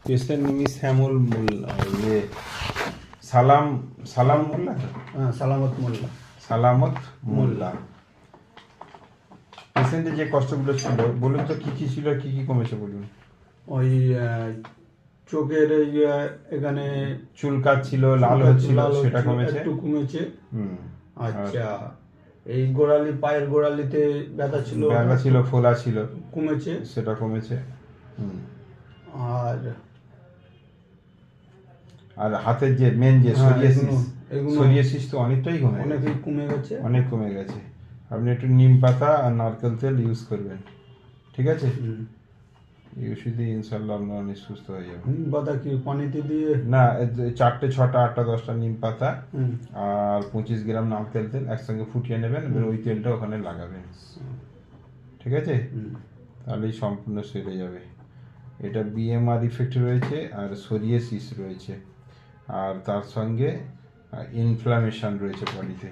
Patient miss শ্যামল মোল্লা, ইয়ে সালাম সালাম মোল্লা, হ্যাঁ, সালামত মোল্লা। সালামত মোল্লা। পেশেন্টের যে কষ্টগুলো ছিল বলুন তো, কি কি ছিল, কি কি কমেছে বলুন। ওই চোখের এই এখানে চুলকাত ছিল, লাল হচ্ছিল, লাল সেটা হচ্ছিল, কমেছে। একটু কমেছে। হুম। আচ্ছা, এই গোড়ালি, পায়ের গোড়ালিতে ব্যথা ছিল, ব্যথা ছিল, ফোলা ছিল, কমেছে। সেটা কমেছে। হুম। আর আর হাতের যে মেন যে হ্যাঁ, সোরিয়াসিস, এগুলো সোরিয়াসিস তো অনেকটাই কমে গেছে, অনেকই কমে গেছে। অনেক কমে গেছে। আপনি একটু নিম পাতা আর নারকেল তেল ইউজ করবেন, ঠিক আছে? এই ওষুধে ইনশাল্লাহ আপনার অনেক সুস্থ হয়ে যাবে। নিম পাতা কি পানিতে দিয়ে? না, 4টে 6টা 8টা 10টা নিম পাতা হুম। আর 25 গ্রাম নারকেল তেল একসঙ্গে ফুটিয়ে নেবেন, এবার ওই তেলটা ওখানে লাগাবেন, ঠিক আছে? তাহলেই সম্পূর্ণ সেরে যাবে। এটা বিএমআর ইফেক্ট রয়েছে আর সোরিয়াসিস রয়েছে, আর তার সঙ্গে ইনফ্লামেশন রয়েছে বডিতে।